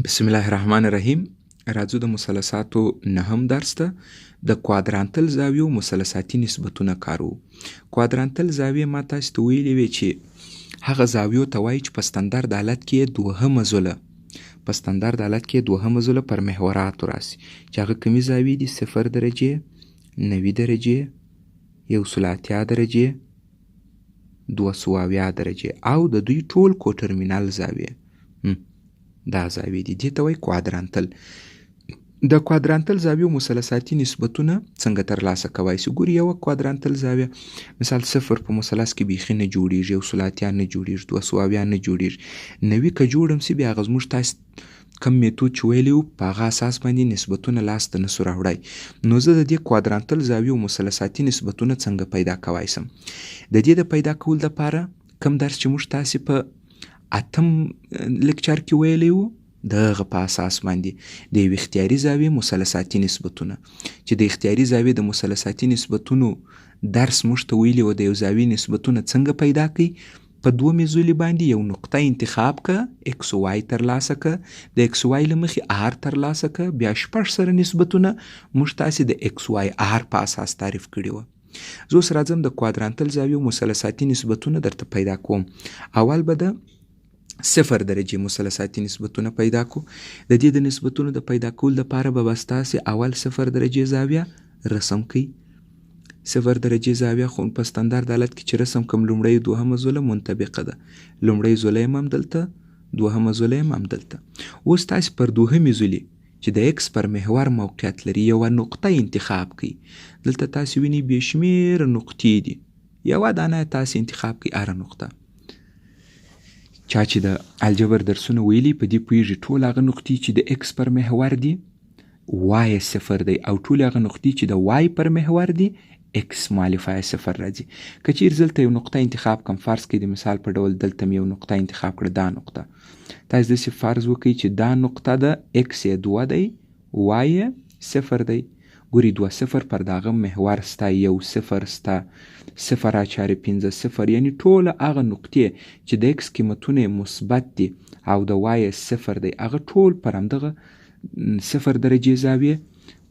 بسم الله الرحمن الرحیم. راځو د مثلثاتو نهم درس ته د کوادرانتل زاویو مثلثاتي نسبتونه کارو. کوادرانتل زاویه ما تاسو ته ویلې وې چې هغه زاویو ته وایي چې په ستندرد حالت کې دوهمه زله پر محوراتو راسي چې هغه کومې زاویې دي؟ 0 درجې، 90 درجې، 180 درجې، 270 درجې او د دوی ټول کوټرمینال زاویه. دا زاویې دي، دې ته وایي کوادرانتل. د کوادرانتل زاویو مثلثاتي نسبتونه څنګه ترلاسه کوای شو؟ ګوري یو کوادرانتل زاویه مثال 0 په مثلث کې بیخي نه جوړیږي، 180 نه جوړیږي، 270 نه جوړیږي. 90 که جوړ هم سي بیا هغه زموږ تاسو کم میتود چې ویلی وو په هغه اساس باندې نسبتونه لاسته نسو راوړی. نو زه د دې کوادرانتل زاویو مثلثاتي نسبتونه څنګه پیدا کوای شم؟ د دې د پیدا کول دپاره کم درس چې موږ تاسې په اتم لیکچر کې ویلی وو د هغه په اساس باندې د یوې اختیاري زاویې مثلثاتي نسبتونه چې د اختیاري زاویې د مثلثاتي نسبتونو درس موږ ته ویلی وو د یو زاویې نسبتونه څنګه پیدا کړي. په دوه میزولي باندې یو نقطه انتخاب که، اکس و وای ترلاسه که، د اکس وای له مخې آر ترلاسه که، بیا شپږ سره نسبتونه موږ تاسې د اکس وای آر په اساس تعریف کړي وو. زه اوس راځم د کوادرانتل زاویو مثلثاتي نسبتونه درته پیدا کوم. اول به د 0 درجې مثلثاتي نسبتونه پیدا کو. د دې د نسبتونو د پیدا کول لپاره به بس تاسې اول 0 درجې زاویه رسم کړئ. 0 درجې زاویه خو په ستندرد حالت کې چې رسم کوم لومړی دوهمه زله منطبقه ده، لومړی زله یې هم دلته، دوهمه زله یې هم دلته. اوس تاسې پر دوهمې زلې چې د اکس پر محور موقعیت لري یوه نقطه انتخاب کړئ. دلته تاسې وینئ بې شمېره نقطې دي، یوه دانه تاسې انتخاب کړئ هره نقطه. چا چې د الجبر درسونه ویلي په دې پوهېږي ټول هغه نقطې چې د اکس پر محور دي وای 0 دی او ټول هغه نقطې چې د وای پر محور دي اکس مالفای 0 راځي. که چیرې دلته یو نقطه انتخاب کړم، فرض کړئ د مثال په ډول دلته مې یو نقطه انتخاب کړه، دا نقطه. تاسې داسې فرض وکړئ چې دا نقطه د اکس یې 2 دی، وای یې 0 دی. ګوري 2 0 پر دغه محور ستا، 1 0 ستا، 0.50 یعنی ټول هغه نقطې چې د اکس قیمتونه مثبت دي او د وای 0 دی هغه ټول پر همدغه 0 درجې زاویې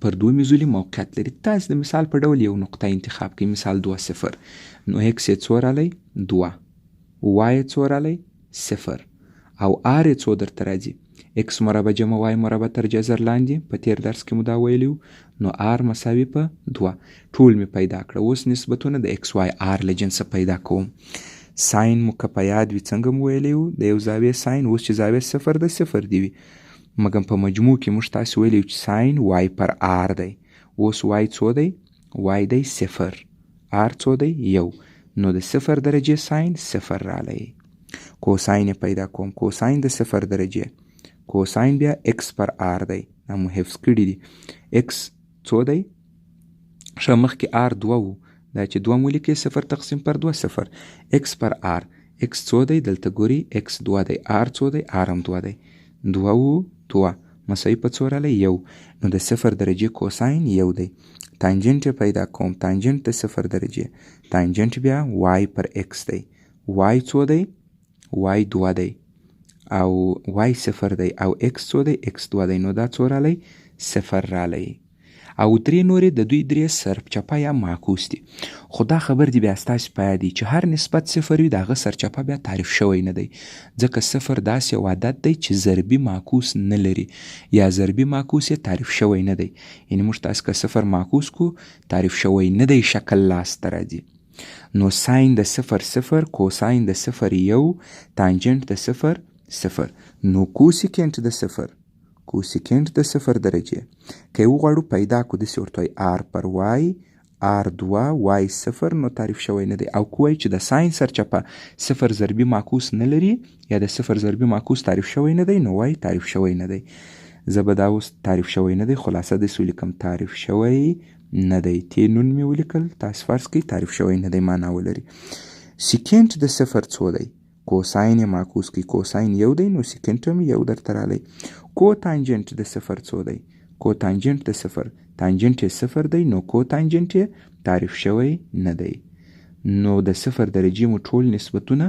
پر دوه میزولي موقعیت لري. تاسې د مثال په ډول یو نقطه انتخاب کړئ، مثال 2 0. نو اکس یې څو رالی؟ 2. وای یې څو رالی؟ 0. او آر یې څو درته راځي؟ اکس مربع جمع وای مربع تر جذر لاندې، په تیر درس کې مو دا ویلی وو. نو آر مساوي په 2. ټول مې پیدا کړه. اوس نسبتونه د اکس وای آر له جنسه پیدا کوم. ساین مو که په یاد وي څنګه مو ویلی وو د یو زاویې ساین، اوس چې زاویې 0 د 0 دی وي، مګم په مجموع کې موږ تاسې ویلی وو چې ساین وای پر آر دی. اوس وای څو دی؟ وای دی 0. آر څو دی؟ 1. نو د 0 درجې ساین 0 رالی. کوساین یې پیدا کوم. کوساین د 0 درجې، کوساین بیا اکس پر آر دی. دا مو حفظ کړي دي. اکس څو دی؟ ښه مخکې آر 2 وو، دا چې 2 مو لیکئ 0 تقسیم پر 2 0. اکس پر آر، اکس څو دی؟ دلته ګوري اکس 2 دی. آر څو دی؟ آر هم 2 دی. 2 وو 2 مساوي په څو رالی؟ 1. نو د 0 درجې کوساین 1 دی. تانجنټ یې پیدا کوم. تانجنټ د 0 درجې، تانجنټ بیا وای پر اکس دی. وای څو دی؟ وای 2 دی او وای 0 دی او اکس څو دی؟ اکس 2 دی. نو دا څو رالی؟ 0 رالی. او درې نورې د دوی درې سرچپه یا معکوس دي. خو دا خبر دی بیا ستاسې په یاد دی چې هر نسبت 0 وي د هغه سرچپه بیا تعریف شوی نه دی، ځکه 0 داسې یو عدد دی چې ضربي معکوس نه لري یا ضربي معکوس یې تعریف شوی نه دی. یعنې موږ تاسې که 0 معکوس کو تعریف شوی نه دی، شکل لاسته راځي. نو ساین د 0 0، کوساین د 0 1، تانجنټ د 0 0. نو کوسیکنټ د 0، کوسیکنټ د 0 درجې که یې وغواړو پیدا کړو داسې ورته وایي آر پر وای، آر 2 وای 0. نو تعریف شوی نه دی. او که وایي چې د ساین سرچپه 0 ضربي معکوس نه لري یا د 0 ضربي معکوس تعریف شوی نه دی، نو وایي تعریف شوی نه دی. زه به دا اوس تعریف شوی نه دی خلاصه داسې ولیکم تعریف شوی نه دی. تی نون مې ولیکل، تاسې فرض کړئ تعریف شوی نه دی معنا ولري. سیکنټ د 0 څو دی؟ کوساین یې معکوس کړئ. کوساین 1 دی نو سیکنټ هم 1 درته رالی. کو تانجنټ د 0 څو دی؟ کو تانجنټ د 0، تانجنټ یې 0 دی نو کو تانجنټ یې تعریف شوی نه دی. نو د 0 درجې مو ټول نسبتونه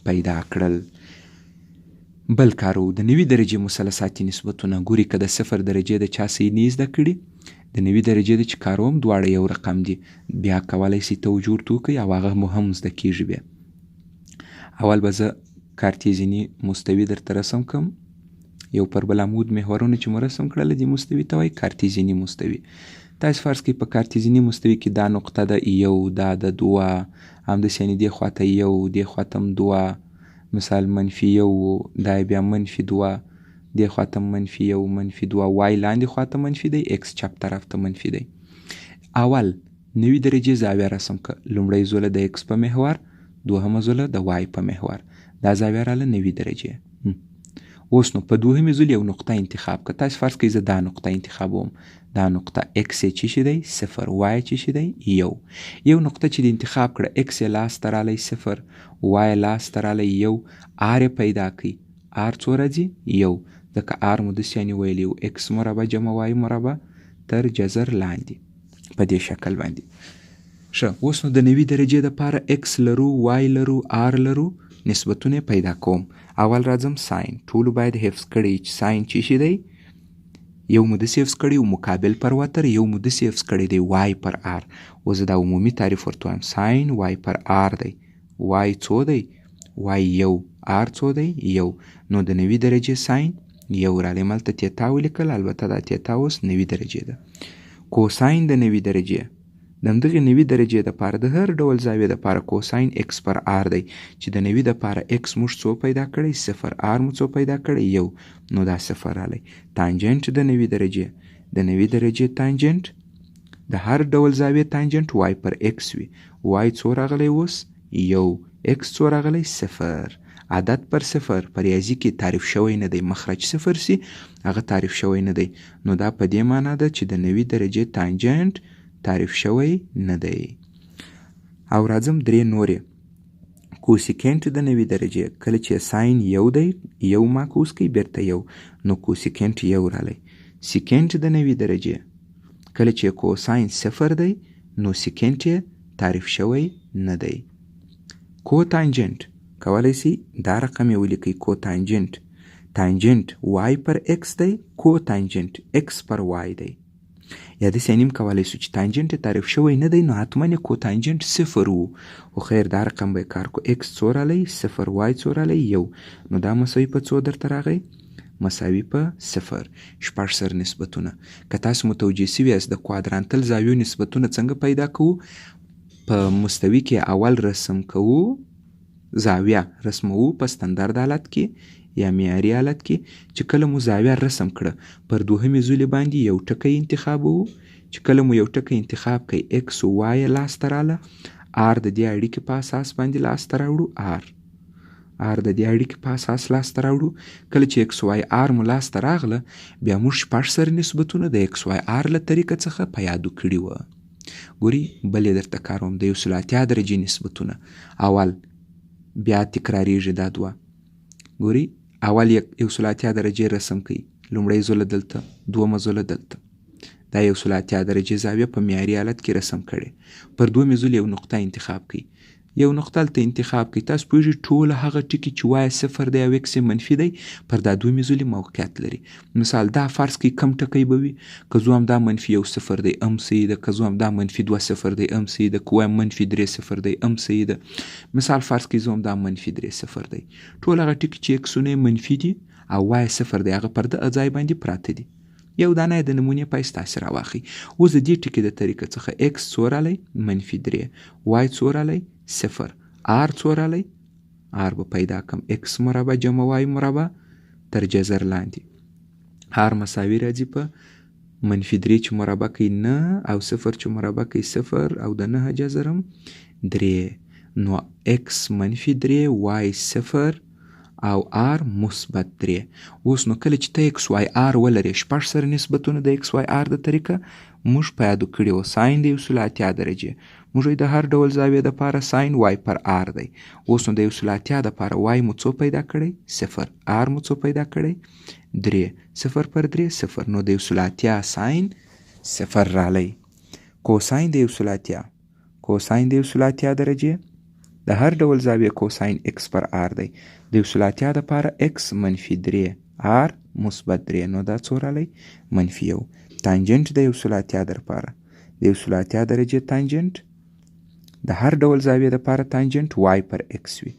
پیدا کړل. بل کارو د 90 درجې مثلثاتي نسبتونه. ګوري که د 0 درجې د چا څه نه زده کړي، د 90 درجې د چې کاروم دواړه یو رقم دي، بیا کولی شي توجیه ورته وکړئ او هغه مو هم زده کېږي. بیا اول به زه کارتیزیني مستوي درته رسم کړم. یو پر بل عمود محورونه چې مو رسم کړل دي مستوي ته وایي کارتیزیني مستوي. تاسو فرض کړئ په کارتیزیني مستوي کې دا نقطه ده یو، دا د 2، همداسې یعنې دې خواته یو، دې خواته هم 2، مثال -1 دا بیا -2، دې خواته -1 -2، وای لاندې خواته منفي دی، اکس چپ طرف ته منفي دی. اول 90 درجې زاویه رسم کړه. لومړی زوله د اکس په محور، دوهمه زوله د وای په محور. دا زاویه راله 90 درجې. اوس نو په دوهمې زول یو نقطه انتخاب کړه. تاسو فرض کړئ زه دا نقطه انتخابوم. دا نقطه اکس یې چې شي دی 0، وای چې شي دی 1. یو نقطه چې د انتخاب کړه اکس یې لاسته رالی 0، وای لاسته رالی 1، آر یې پیدا کړئ. آر څو راځي 1، ځکه آر مو داسې یعنې ویلی و اکس مربع جمع وای مربع تر جذر لاندې په دې شکل باندې. ښه، اوس نو د 90 درجې دپاره اکس لرو، وای لرو، آر لرو، نسبتونه پیدا کوم. اول راځم ساین. ټولو باید حفظ کړئ چې ساین چې شي دی، یو مو داسې حفظ کړی و مقابل پر وتر، یو مو داسې حفظ کړی دی وای پر آر. اوس دا عمومي تعریف ورته وایم. ساین وای پر آر دی. وای څو دی؟ وای 1، آر څو دی؟ 1. نو د 90 درجې ساین 1 رالی. ملته تیتا ولیکل، البته دا تیتا اوس 90 درجې ده. کوساین د 90 درجې د همدغې 90 درجې دپاره د هر ډول زاویې دپاره کوساین اکس پر آر دی، چې د 90 دپاره اکس موږ څو پیدا کړی 0، آر مو څو پیدا کړی 1، نو دا 0 رالی. تانجنټ د 90 درجې، د 90 درجې تانجنټ د هر ډول زاویې تانجنټ وای پر اکس وي. وای څو راغلی اوس 1، اکس څو راغلی 0. عدد پر 0 په ریاضي کې تعریف شوی نه دی، مخرج 0 سي هغه تعریف شوی نه دی. نو دا په دې معنا ده چې د 90 درجې تانجنټ تعریف شوی نه دی. او راځم درې نورې. کوسیکینټ د 90 درجې، کله چې ساین 1 دی 1 معکوس کوي بیرته 1، نو کوسیکینټ 1 رالی. سیکینټ د 90 درجې، کله چې کوساین 0 دی نو سیکینټ یې تعریف شوی نه دی. کوتانجنټ کولی شي دا رقم یې ولیکئ. کوتانجنټ، تانجنټ وای پر اکس دی، کوتانجنټ اکس پر وای دی. یا داسې نیم کولی شو چې تانجنټ تعریف شوی نه دی نو حتما یې کوتانجنټ 0 و، خو خیر دا رقم به یې کار کو. اکس څو رالی 0، وای څو رالی 1، نو دا مساوي په څو درته راغی؟ مساوي په 0. شپږ سر نسبتونه. که تاسو متوجه سوي یاست د کوادرانتل زاویو نسبتونه څنګه پیدا کوو، په مستوي کې اول رسم کوو، زاویه رسموو په ستندرد حالت کې یا معیاري حالت کې. چې کله مو زاویه رسم کړه پر دوهمې زولې باندې یو ټکی انتخابوو. چې کله مو یو ټکی انتخاب کړئ اکس و وای لاسته راله، آر د دې اړیکې په اساس باندې لاسته راوړو. آر د دې اړیکې په اساس لاسته راوړو. کله چې اکس وای آر مو لاسته راغله بیا موږ شپږ سر نسبتونه د اکس وای آر له طریقه څخه په یادو کړي وه. ګوري بل یې درته کاروم. د 1/3 درجې نسبتونه اول بیا تکراریږي دا دوه. ګوري اول 1/3 درجې رسم کړئ. لومړی زوله دلته، دومه زوله دلته. دا 1/3 درجې زاویه په معیاري حالت کې رسم کړئ. پر دومې زولې یو نقطه انتخاب کړئ. یو نقطه هلته انتخاب کړئ. تاسو پوهېږئ ټول هغه ټکي چې وای 0 دی او اکس یې منفي دی پر دا دومې زولې موقعیت لري. مثال دا فرض کړئ کم ټکی به وي. که زو هم دا -1 دی هم صحیح ده، که زو هم دا -2 دی هم صحیح ده، که وایم -3 دی هم صحیح ده. مثال فرض کړئ زو هم دا -3 دی. ټول هغه ټکي چې اکسونه یې منفي دي او وای 0 دی هغه پر د ځای باندې پراته دي. یو دانه د نمونې په حیث تاسې راواخلئ. اوس د دې ټکي د طریقه څخه اکس څو رالی -3، وای څو رالی 0، آر څو رالی، آر به پیدا کم اکس مربع جمع وای مربع تر جذر لاندې. آر مساوي راځي په -3 چې مربع کوي 9 او 0 چې مربع کوي 0 او د 9 جذر هم 3. نو اکس -3، وای 0 او آر مثبت 3. اوس نو کله چې ته اکس وای آر ولرې شپږ سره نسبتونه د اکس وای آر د طریقه موږ په یادو کړي وو. ساین د 1/3 درجې موږ د هر ډول زاویې دپاره ساین وای پر آر دی. اوس نو د 1/3 دپاره وای مو څو پیدا کړی 0، آر مو څو پیدا کړی 3، 0 پر 3 0. نو د 1/3 ساین 0 رالی. کوساین د 1/3 درجې د هر ډول زاویه کوساین x پر r دی. د یو ثلاثیا دپاره x -3 r -3 نو دا څو رالی -1. تانجنت د یو ثلاثیا دپاره د یو ثلاثیا درجې تانجنت د هر ډول زاویه دپاره تانجنت y پر x وي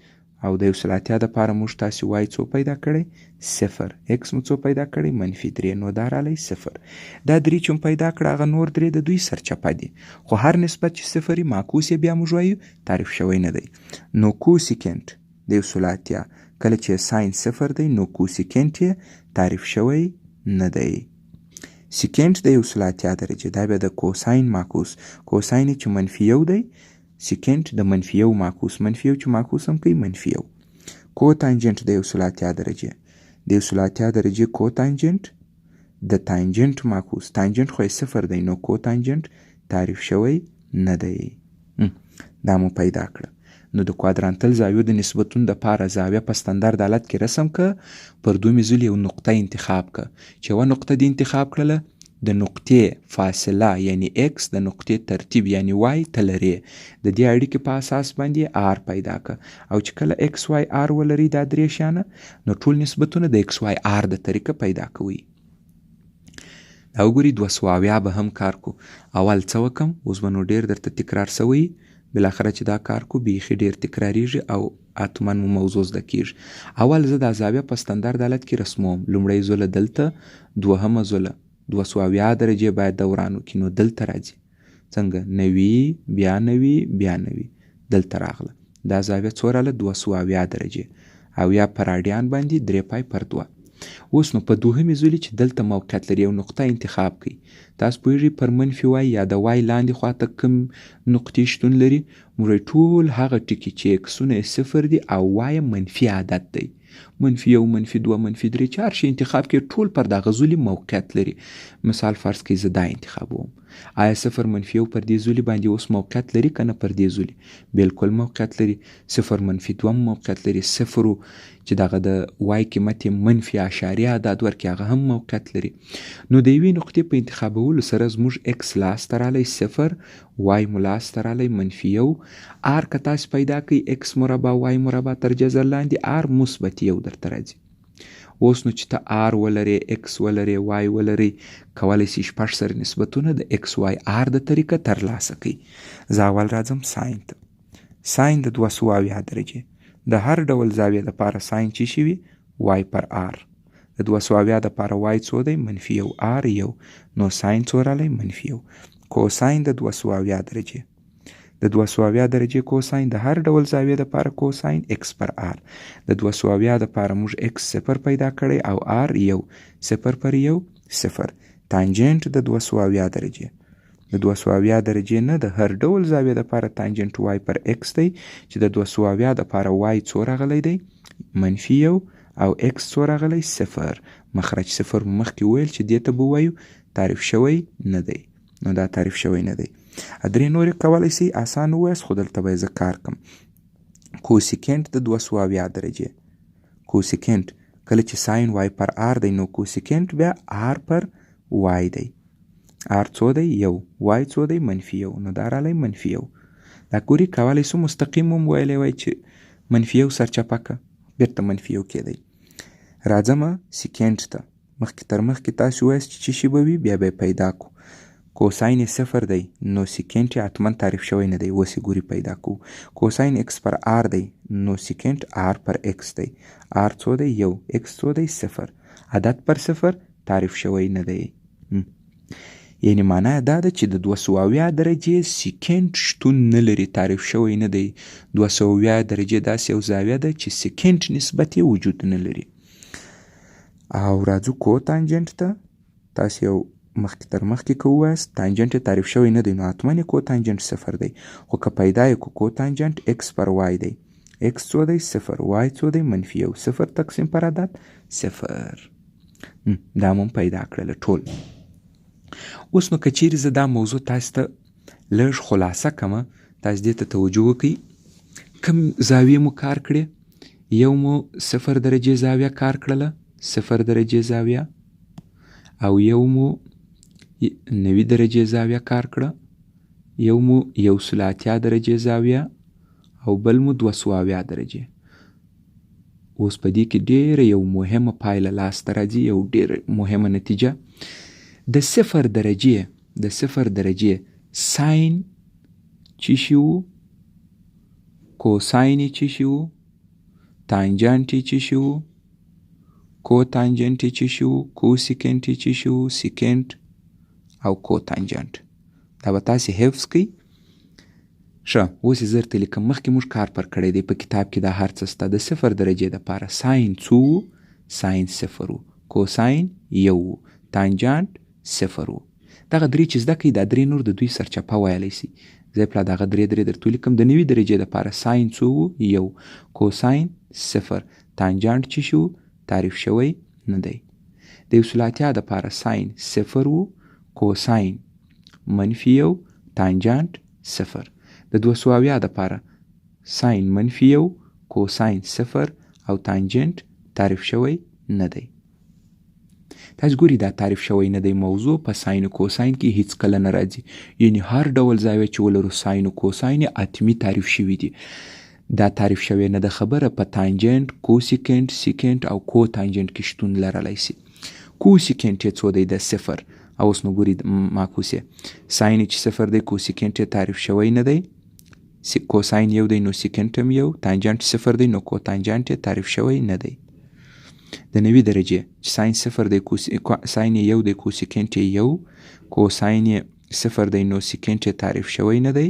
او د یو ثلاثیا دپاره موږ تاسې y څو پیدا کړی 0 x مو څو پیدا کړی -3 نو دا رالی 0. دا درې چې پیدا کړه هغه نور درې د دوی سرچپه دي خو هر نسبت چې 0 وي معکوس یې بیا موږ وایو تعریف شوی نه دی. نو کوسیکنت د یو ثلاثیا کله چې ساین 0 دی نو کوسیکنت یې تعریف شوی نه دی. سیکنت د یو ثلاثیا درجه دا بیا د کوساین معکوس کوساین چې -1 دی سیکنت د -1 معکوس -1 چې معکوس هم کوي -1. کوتانجنت د یو ثلاثیا درجه د یو ثلاثیا درجه کوتانجنت د تانجنت معکوس تانجنت خو یې 0 دی نو کوتانجنت تعریف شوی نه دی. دا مو پیدا کړه. نو د کوادرانتل زاویو د نسبتون د پاره زاویه په ستندرد حالت کې رسم که پر دوه میزول یو نقطه انتخاب که چې یوه نقطه دې انتخاب کړله د نقطې فاصله یعنی x د نقطې ترتیب یعنی y ته لرې د دې اړیکې په اساس باندې r پیدا که او چې کله x y r ولري دا درې شیانه نو ټول نسبتونه د x y r د طریقه پیدا کوي. دا وګورئ 200 به هم کار کو. اول څه وکم اوس به نو ډېر درته تکرار سوی بالاخره چې دا کار کو بیخي ډېر تکراریږي او اتمن مو موضوع زده کیږي. اول زه دا زاویه په ستندرد حالت کې رسموم. لومړی زوله دلته دوهمه زوله 200 درجې باید دوران وکړي نو دلته راځي څنګه 90 بیا 90 بیا 90 دلته راغله. دا زاویه څو راله 200 درجې او یا پر راډیان باندې 3π/2. اوس نو په دوهمې زولې چې دلته موقعیت لري یو نقطه انتخاب کړئ. تاسو پوهیږئ پر منفي وای یا د وای لاندې خواته کوم نقطې شتون لري موږ ټول هغه ټکي چې اکسونه یې 0 دي او وای منفي عدد دی -1 -2 -3 چې هر شي انتخاب کړئ ټول پر دغه زولې موقعیت لري. مثال فرض کړئ زه دا انتخابوم. آیا 0 -1 پر دې زولې باندې اوس موقعیت لري که نه پر دې زولې بالکل موقعیت لري. 0 -2 موقعیت لري. 0 چې دغه د وای قیمت -0.0 عدد ورکړي هغه هم موقعیت لري. نو د یوې نقطې په انتخابولو سره زموږ x لاسته رالی 0 وای مو لاسته رالی -1 r که تاسې پیدا کړئ x مربع وای مربع تر جذر لاندې r مثبت 1 درته راځي. اوس نو چې ته r ولري x ولري y ولري کولی شي شپږ سره نسبتونه د x y r د طریقه ترلاسه کړئ. زه اول راځم ساین ته. ساین د 200 درجې د هر ډول زاویه دپاره ساین چې شي وي y پر r د 200 دپاره y څو دی -1 r 1 نو ساین څو رالی -1. کوساین د 200 درجې د 200 درجې کوساین د هر ډول زاویه دپاره کوساین x پر r د 200 دپاره موږ x 0 پیدا کړی او r 1 0 پر 1 0. تانجنت د 200 درجې د 200 درجې نه د هر ډول زاویه دپاره تانجنت y پر x دی چې د 200 دپاره y څو راغلی دی -1 او x څو راغلی 0. مخرج 0 مخکې ویل چې دې ته به ووایو تعریف شوی نه دی نو دا تعریف شوی نه دی. درې نورې کولی شئ اسان ووایاست خو دلته به یې زه کار کم. کوسیکنت د 200 درجې کوسیکنت کله چې ساین y پر r دی نو کوسیکنت بیا r پر y دی. r څو دی 1 y څو دی -1 نو دا رالی -1. دا ګوري کولی شو مستقیم هم ویلی وای چې -1 سرچپه که بیرته -1 کېدی. راځمه سیکنت ته. مخکې تر مخکې تاسو وایاست چې څه شي به وي بیا به یې پیدا کو. کوساین 0 دی نو سیکنت یې حتما تعریف شوی نه دی. اوس یې ګوري پیدا کو. کوساین x پر r دی نو سیکنت r پر x دی. r څو دی 1 x څو دی 0 عدد پر 0 تعریف شوی نه دی. یعنی معنا دا ده چې د 200 درجې سیکنت شتون نه لري تعریف شوی نه دی. 200 درجې داسې یو زاویه ده چې سیکنت نسبت یې وجود نه لري. او راځو کوتانجنت ته. تاسو یو مخکې تر مخکې که ووایاست تانجنت یې تعریف شوی نه دی نو حتما یې کوتانجنت 0 دی. خو که پیدا یې کو کوتانجنت x پر y دی. x څو دی 0 y څو دی -1 0 تقسیم پر عدد 0. دا مو پیدا کړل ټول. اوس نو که چیرې زه دا موضوع تاسو ته لږ خلاصه کمه تاسو دې ته توجه وکړئ. کوم زاویې مو کار کړې؟ یو مو 0 درجې زاویه کار کړله 0 درجې زاویه او یو مو 90 درجې زاویه کار کړه. یو مو 1 ثلاثیا درجې زاویه او بل مو 200 درجې. اوس په دې کې ډېره یو مهمه پایله لاسته راځي، یو ډېره مهمه نتیجه. د 0 درجې ساین چی شي وو، کوساین یې چی شي وو، تانجانت یې چی شي وو، کوتانجنت یې چی شي وو، کوسیکنت یې چی شي وو، سیکنت او کوتانجنت. دا به تاسې حفظ کړئ. ښه، اوس یې زه درته لیکم. مخکې موږ کار پر کړی دی په کتاب کې، دا هر څه سته. د 0 درجې دپاره ساین څو وو؟ ساین 0 وو، کوساین 1 وو، تانجانت 0 وو. دغه درې چې زده کړئ، دا درې نور د دوی سرچپه ویلی سي. زه پلا دغه درې درته ولیکم. د 90 درجې دپاره ساین څو وو؟ 1، کوساین 0، تانجانت چې شو تعریف شوی نه دی. د یو ثلاثیا دپاره ساین 0 وو، کوساین -1، تانجانت 0. د 200 دپاره ساین -1، کوساین 0 او تانجنت تعریف شوی نه دی. تاسو ګوري دا تعریف شوی نه دی موضوع په ساین او کوساین کې هیڅ کله نه راځي. یعنی هر ډول زاویه چې ولرو ساین او کوساین اتمی تعریف شوی دي. دا تعریف شوی نه ده خبره په تانجنت، کوسیکنت، سیکنت او کوتانجنت کې شتون لرلی سي. کوسیکنت یې څو دی؟ د 0. اوس نو ګوري معکوس یې ساین چې 0 دی، کوسیکنت یې تعریف شوی نه دی. کوساین 1 دی نو سیکنت هم 1، تانجنت 0 دی نو کوتانجنت یې تعریف شوی نه دی. د 90 درجې چې ساین 0 دی، ساین 1 دی، کوسیکنت 1، کوساین 0 دی نو سیکنت یې تعریف شوی نه دی،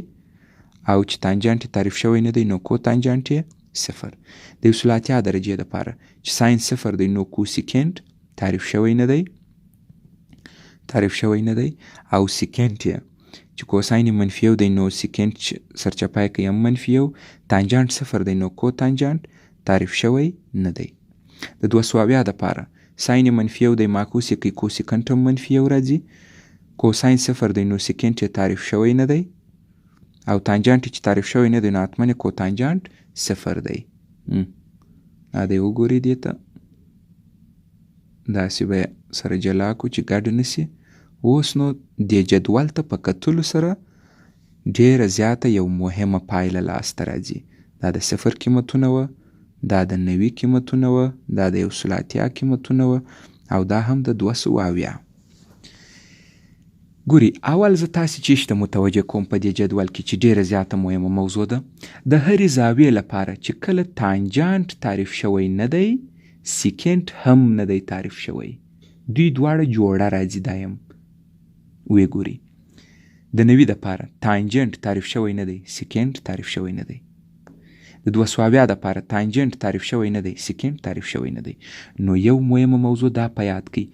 او چې تانجنت تعریف شوی نه دی نو کوتانجنت یې 0. د یو ثلاثیا درجې دپاره چې ساین 0 دی نو کوسیکنت تعریف شوی نه دی، او سیکنت یې چې کوساین -1 دی نو سیکنت سرچپه کې هم -1، تانجنت 0 دی نو کوتانجنت تعریف شوی نه دی. د 200 دپاره ساین -1 دی، معکوس یې کوي، کوسیکنت هم -1 راځي. کوساین 0 دی نو سیکنت یې تعریف شوی نه دی، او تانجنت چې تعریف شوی نه دی نو حتما کوتانجنت 0 دی. دا دی وګورئ دې ته، داسې به سره جلا کو چې ګډ نسي. اوس نو دې جدول ته په کتلو سره ډېره زیاته یو مهمه پایله لاسته راځي. دا د 0 قیمتونه وه، دا د 90 قیمتونه وه، دا د یو ثلاثیا قیمتونه وه، او دا هم د 200. ګوري اول زه تاسې چیش ته متوجه کوم په دې جدول کې چې ډېره زیاته مهمه موضوع ده. د هرې زاویې لپاره چې کله تانجانت تعریف شوی نه دی، سیکنت هم نه دی تعریف شوی. دوی دواړه جوړه راځي. دایم وی ګوري د 90 دپاره تانجنت تعریف شوی نه دی، سیکنت تعریف شوی نه دی. د 200 دپاره تانجنت تعریف شوی نه دی، سیکنت تعریف شوی نه دی. نو یو مهمه موضوع دا په یاد کړئ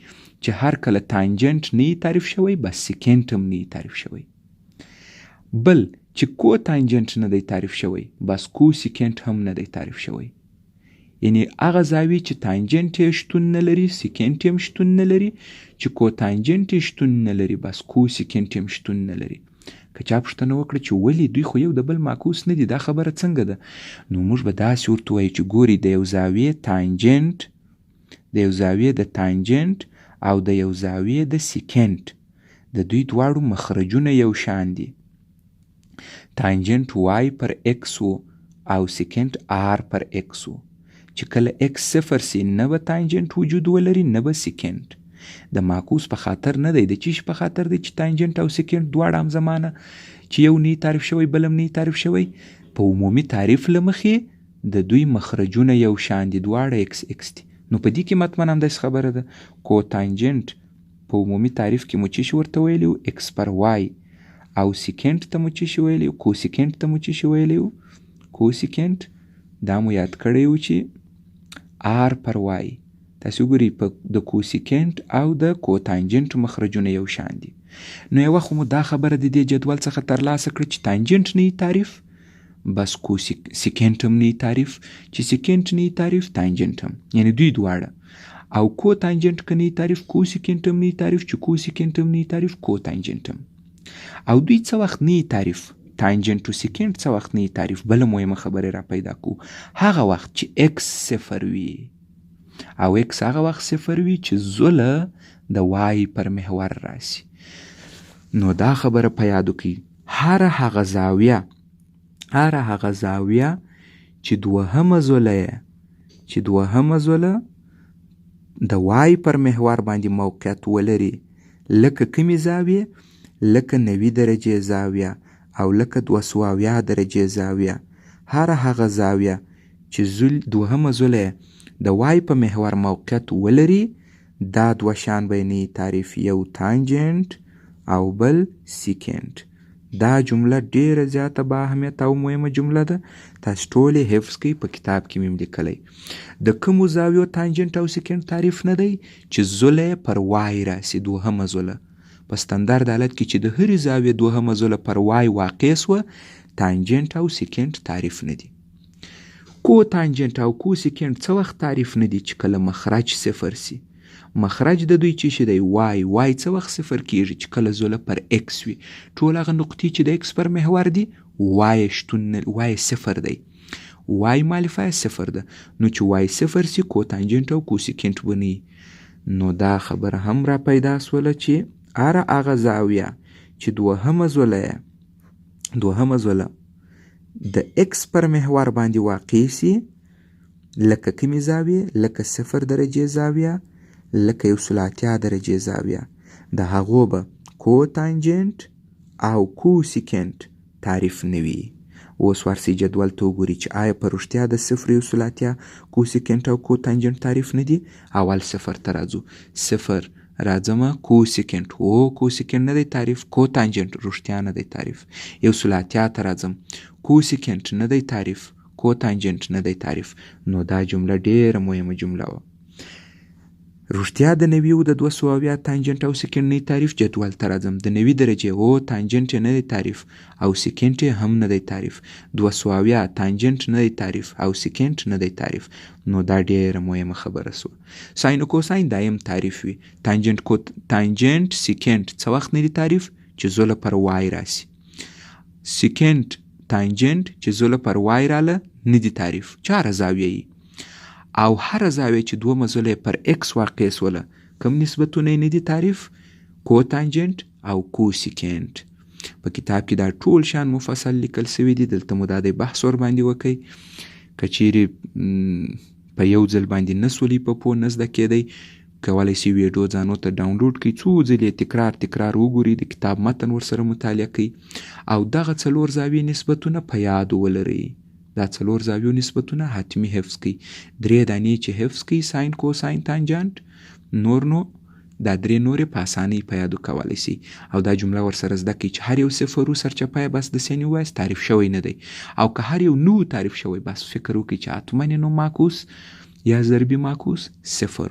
چې هر کله تانجنت نه تعریف شوی، بس سیکنت هم نه تعریف شوی. بل چې کو تانجنت نه دی تعریف شوی، بس کو سیکنت هم نه دی تعریف شوی. یعنی هغه زاویې چې تانجنت یې شتون نه لري، سیکنت یې هم شتون نه لري، چې کو تانجنت یې شتون نه لري، بس کو سیکنت یې هم شتون نه لري. که چا پوښتنه وکړه چې ولې دوی خو یو د بل معکوس نه دي، دا خبره څنګه ده؟ نو موږ به داسې ورته وایو چې ګوري د یو زاویې تانجنت، د یو زاویې د تانجنت او د یو زاویې د سیکنت د دوی دواړو مخرجونه یو شان دي. تانجنت وای پر ایکس و او سیکنت آر پر ایکس و. چې کله ایکس 0 سي، نه به تانجنت وجود ولري نه به سیکنت. د معکوس په خاطر نه دی، د چیش په خاطر دی چې تانجنت او سیکنت دواړه هم زمانه چې یو نه تعریف شوی بل هم نه تعریف شوی. په عمومي تعریف له مخې د دوی مخرجونه یو شان دي، دواړه ایکس ایکس دي. نو په دې کې مطمئن هم داسې خبره ده، کو تانجنت په عمومي تعریف کې مو چی شي ورته ویلی و؟ ایکس پر وای. او سیکنت ته مو چی شي ویلی و؟ کو سیکنت ته مو چی شي ویلی و؟ کو سیکنت. دا مو یاد کړی و چې آر پر وای. تاسو ګورئ په د کوسیکنت او د کوتانجنت مخرجونه یو شان دي. نو یو وخت مو دا خبره د دې جدول څخه ترلاسه کړه چې تانجنت نه تعریف، بس سیکنت هم نه تعریف، چې سیکنت نه تعریف تانجنت هم، یعنی دوی دواړه. او کوتانجنت که نه تعریف، کوسیکنت هم نه تعریف، چې کوسیکنت هم نه تعریف کوتانجنت هم. او دوی څه وخت نه تعریف، تانجنت و سیکنت څه وخت نه تعریف؟ بله مهمه خبره را پیدا کو، هغه وخت چې ایکس 0 وي، او ایکس هغه وخت 0 وي چې زله د وای پر محور راسي. نو دا خبره په یاد وکړئ، هر هغه زاویه هر هغه زاویه چې دوهمه زوله د وای پر محور باندې موقعیت ولري، لکه کومې زاویې؟ لکه 90 درجې زاویه او لکه 270 درجې زاویه. هر هغه زاویه چې دوهمه زوله د وای په محور موقعیت ولري، دا دوه شان بیانوي تعریف، یو تانجنت او بل سیکنت. دا جمله ډیره زیاته با اهمیت او مهمه جمله ده، تاسو ټول یې حفظ کړئ، په کتاب کې مې لیکلی. د کومو زاویو تانجنت او سیکنت تعریف نه دی؟ چې زوله پر وای راسي، دوهمه زوله. په ستندرد حالت کې چې د هرې زاویې دوهمه زوله پر وای واقع سوه، تانجنت او سیکنت تعریف نه دي. کو تانجنت او کو سیکنت څه وخت تعریف نه دي؟ چې کله مخرج صفر سي. مخرج د دوی چې دی وای څه وخت صفر کیږي؟ چې کله زوله پر اکس وي. ټول هغه نقطې چې د اکس پر محور دي وای صفر دی، وای مالفه صفر ده. نو چې وای صفر سي، کو تانجنت او کو سیکنت بني. نو دا خبره هم را پیدا سوله چې هر هغه زاویه چې دوهمه زوله د اکس پر محور باندې واقع سي، لکه کومې زاویې؟ لکه 0 درجې زاویه، لکه 180 درجې زاویه. د هغو به کو تانجنت او کو سیکنت تعریف نه وي. اوس ورسئ جدول ته وګورئ چې آیا په رښتیا د 0 کو سیکنت او کو تانجنت تعریف نه دي؟ اول 0 ته راځو. 0 راځمه، کو سیکنت، کو سیکنت نه دی تعریف، کو تانجنت رښتیا نه دی تعریف. 180 ته راځم، کو سیکنت نه دی تعریف، کو تانجنت نه دی تعریف. نو دا جمله ډیره مهمه جمله وه. رښتیا د 90 او د 270 تانجنت او سیکنت نه تعریف. جدول ته راځم، د 90 درجې تانجنت نه دی تعریف او سیکنت هم نه دی تعریف. 270 تانجنت نه دی تعریف او سیکنت نه دی تعریف. نو دا ډیره مهمه خبره سوه. ساین او کوساین دایم تعریف وي. تانجنت سیکنت څه وخت نه دی تعریف؟ چې زوله پر وای راسي. سیکنت تانجنت چې زوله پر وای راله نه دی تعریف. 4 زاویه او هر زاویه چې دوه زوله پر اکس واقع سوله، کوم نسبتونه نه دي تعریف؟ کو تانجنت او کو سیکنت. په کتاب کې دا ټول شان مفصل لیکل سوي دي، دلته مو دا د بحث ور باندې وکئ. که چیرې په یو ځل باندې نسولي په پوه نه زده کېدی، کولی شئ ویډیو ځانو ته ډاونلوډ کړئ، څو ځلې تکرار وګورئ، د کتاب متن ورسره مطالعه کړئ او دغه 4 زاویې نسبتونه په یاد ولرئ. دا 4 زاویو نسبتونه حتمی حفظ کړئ. 3 دانې چې حفظ کړئ، ساین، کوساین، تانجنت، نور نو دا 3 نورې په اسانۍ په یادو کولی شئ. او دا جمله ورسره زده کړئ چې هر یو صفر سرچپه بس د سین وایس تعریف شوی نه دی، او که هر یو نو تعریف شوی، بس فکر وکړئ چې اتمن نو معکوس یا ضربي معکوس 0